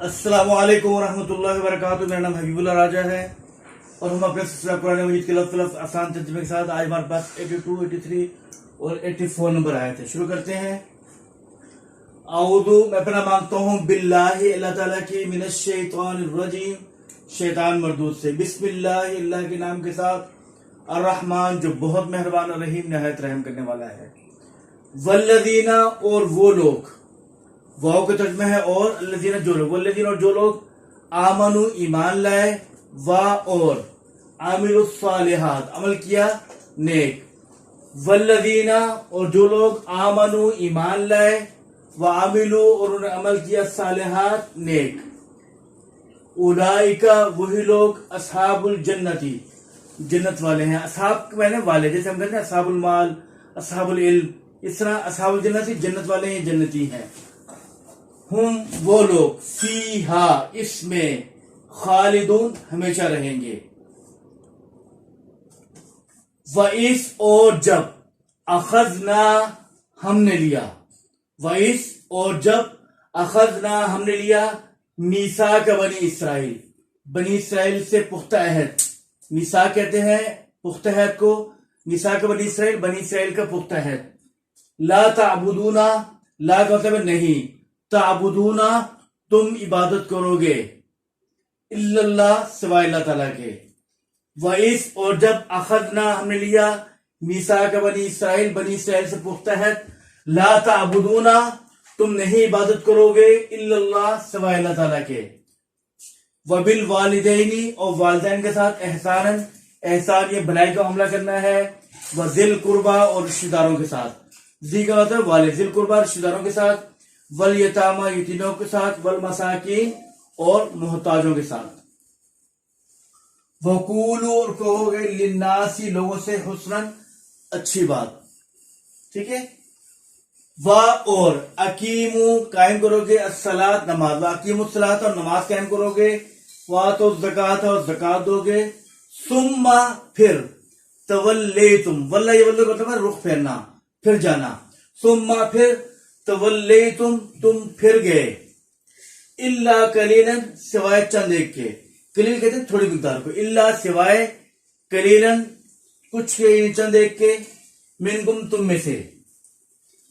अस्सलामु अलैकुम वरहमतुल्लाहि वबरकातुहू। मेरा नाम हबीबुल्लाह राजा है और हम अपने सिलसिला कुरान मजीद के लफ्ज़ आसान तर्जुमे के साथ आज हमारे पास 82, 83 और 84 नंबर आए थे। शुरू करते हैं। आऊज़ु, मैं पनाह मांगता हूँ बिल्लाहि, अल्लाह ताला की, मिनश शैतानिर रजीम, शैतान मरदूद से। बिस्मिल्लाह, अल्लाह के नाम के साथ। अर्रहमान, जो बहुत मेहरबान और रहीम, नहायत रहम करने वाला है। वल्लज़ीना, और वो लोग, वाव का तर्जुमा है और अल्लज़ीना जो लोग, वल्लज़ीना और जो लोग, आमनु ईमान लाए, वा और आमिलुस सालिहात अमल किया नेक। वल्लज़ीना और जो लोग, आमनु ईमान लाए, व आमिलु और उन्होंने अमल किया, सालिहात नेक। उलाइका वही लोग, अस्हाबुल जन्नती जन्नत वाले हैं। अस्हाब मैंने वाले, जैसे हम कहते हैं अस्हाबुल माल, अस्हाबुल इल्म, इस तरह अस्हाबुल जन्नती जन्नत वाले हैं, जन्नती हैं। हम वो लोग, फीहा इसमें, खालिदून हमेशा रहेंगे। वइस और जब, अखज़ना हमने लिया, वइस और जब, अखज़ना हमने लिया, मीसाक बनी इसराइल, बनी इसराइल से पुख्ता अहद। मीसाक कहते हैं पुख्ता अहद को, मीसाक बनी इसराइल, बनी इसराइल का पुख्ता अहद। ला ताबुदूना, ला का मतलब नहीं, ताबुदूना तुम इबादत करोगे, इल्लल्लाह सिवाय अल्लाह ताला के। वइस और जब, अखज़ना हमने लिया, मीसाक बनी इसराइल, बनी इसराइल से पुख्ता है, ला ताबुदूना तुम नहीं इबादत करोगे, इल्लल्लाह सिवाय अल्लाह ताला के। वबिल वालिदैनी और वालिदैन के साथ, एहसानन एहसान ये भलाई का मामला करना है। वज़िल कुर्बा और रिश्तेदारों के साथ, जी का मतलब वाले, ज़िल कुर्बा रिश्तेदारों के साथ, वल यतामा यतीमों के साथ, वल मसाकीन और मोहताजों के साथ। वकूलू और कहोगे, लिन्नासी लोगों से, हुस्नन अच्छी बात, ठीक है। वा और अकीमू कायम करोगे, अस्सलात नमाज, वा अकीमुस्सलात और नमाज कायम करोगे, वा तो ज़कात और ज़कात दोगे। सुम्मा फिर, तवल्लेतुम, वल्ला ये वल्ला मतलब रुख फेरना, फिर जाना। सुम्मा फिर, तवल्लेतुम तुम फिर गए, इल्ला कलीलन सिवाय चंद एक के। कलील कहते हैं थोड़ी मिकदार को, इल्ला सिवाय, कलीलन कुछ के, चंद एक के, मिनकुम तुम में से,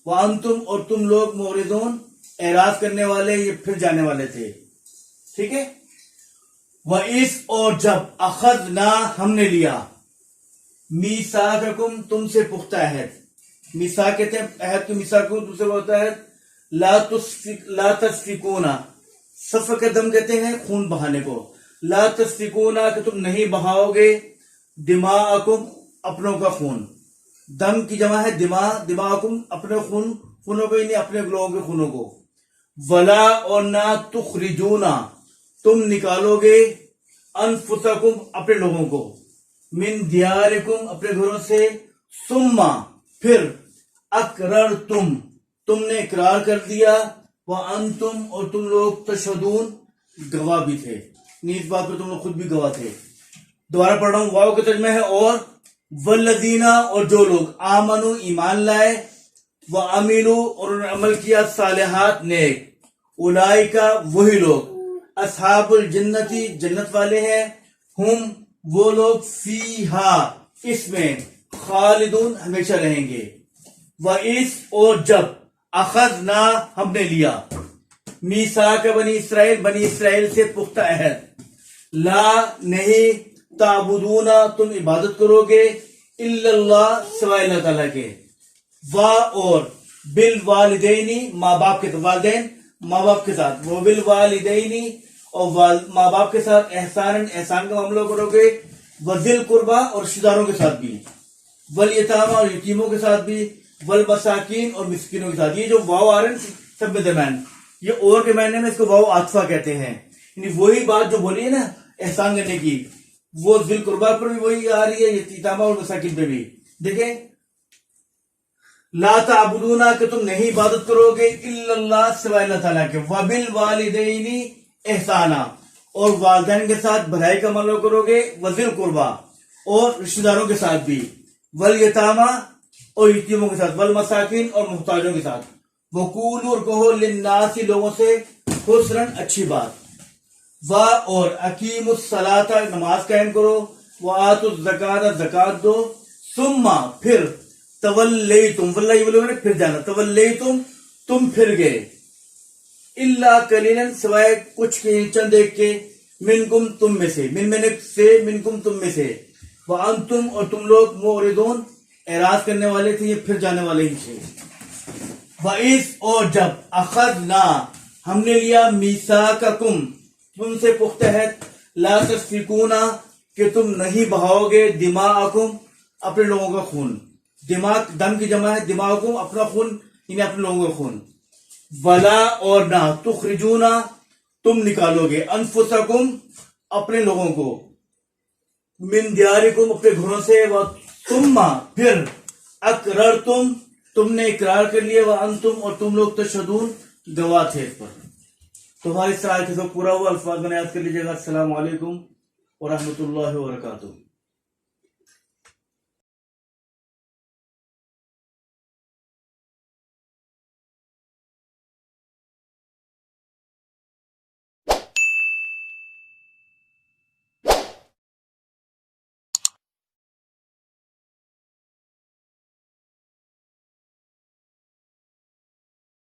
वांतुम और तुम लोग, मोरिदून एराज करने वाले, ये फिर जाने वाले थे, ठीक है। वइस और जब, अखज़ना हमने लिया, मीसाककुम तुमसे पुख्ता अहद। मीसाक कहते हैं अहद को, मीसाकु दूसरे होता है ला तस्फिकूना, सफ़ के दम कहते हैं खून बहाने को। ला तस्फिकूना कि तुम नहीं बहाओगे, दिमाअकुम अपनों का खून, दम की जमा है दिमा, दिमाअकुम अपने खून, खूनों को नहीं अपने लोगों के खूनों को। वला और ना, तुखरिजूना तुम निकालोगे, अनफुसकुम अपने लोगों को, मिन दियारिकुम अपने घरों से, सुम्मा फिर, अकरर तुमने इकरार कर दिया, व अंतुम और तुम लोग, तशहदून गवाह भी थे, इस बात पर तुम लोग खुद भी गवाह थे। दोबारा पढ़ रहा हूं, वाव का तर्जुमा है और वल्लज़ीना और जो लोग, आमनु ईमान लाए, व अमीलू और उन्होंने अमल किया, सालिहात नेक। उलाइका वही लोग, अस्हाबुल जन्नती जन्नत वाले हैं। हम वो लोग, फीहा इसमें, खालिदून हमेशा रहेंगे। वइस और जब, अखज़ना हमने लिया, मीसाक बनी इसराइल, बनी इसराइल से पुख्ता अहद। ला नहीं, ताबुदूना तुम इबादत करोगे, इल्लल्लाह सिवाय अल्लाह ताला के। वा और बिल वालिदैनी माँ बाप के, वालिदैन माँ बाप के साथ, वो बिल वालिदैनी और माँ बाप के साथ, एहसान एहसान का मामला करोगे। वज़िल कुर्बा और रिश्तेदारों के साथ भी, वल यतामा और यतीमों के साथ भी, वल मसाकीन और मिस्किनों के साथ। ये जो वाव आ रहे हैं सब में दरम्यान, ये और के महीने में इसको वाव आतफा कहते हैं, यानी वही बात जो बोली है ना एहसान करने की, वो ज़िल कुर्बा पर भी वही आ रही है, यतीमा और मसाकीन पे भी। देखें, ला ताबुदूना कि तुम नहीं इबादत करोगे, इल्लल्लाह सिवाय अल्लाह ताला के। वबिल वालिदैनी एहसाना और वालिदैन के साथ भलाई का अमल करोगे। वज़िल कुर्बा और रिश्तेदारों के साथ भी, वल यतामा और यतीमों के साथ, वल मसाकिन और मुहताजों के साथ। वकूल और कहो, लिन्नासी लोगों से, हुस्नन अच्छी बात। و اور اقیم الصلاۃ نماز قائم کرو، وآتوا الزکات زکات دو، ثم پھر تولیتم پھر جانا، تولیتم تم پھر گئے، الا قلیلا سوائے کچھ کے چند ایک کے، منکم تم میں سے، منکم تم میں سے، وانتم اور تم لوگ معرضون اعراض کرنے والے تھے، یہ پھر جانے والے ہی تھے۔ وَإِذْ اور جب اخذنا ہم نے لیا میثاقکم تم سے پختہ عہد، لا تسفکون کہ تم نہیں بہاؤ گے، دماءکم اپنے لوگوں کا خون، دماغ دم کی جمع ہے، دماغکم اپنا خون یعنی اپنے لوگوں کا خون، ولا اور نہ تخرجون تم نکالو گے، انفسکم اپنے لوگوں کو، من دیارکم اپنے گھروں سے، ثم پھر اقررتم تم نے اقرار کر لیا، وانتم اور تم لوگ تشہدون گواہ تھے اس پر۔ تو ہماری اس طرح کے پورا ہوا، الفاظ میں یاد کر لیجیے گا۔ السلام علیکم ورحمۃ اللہ وبرکاتہ۔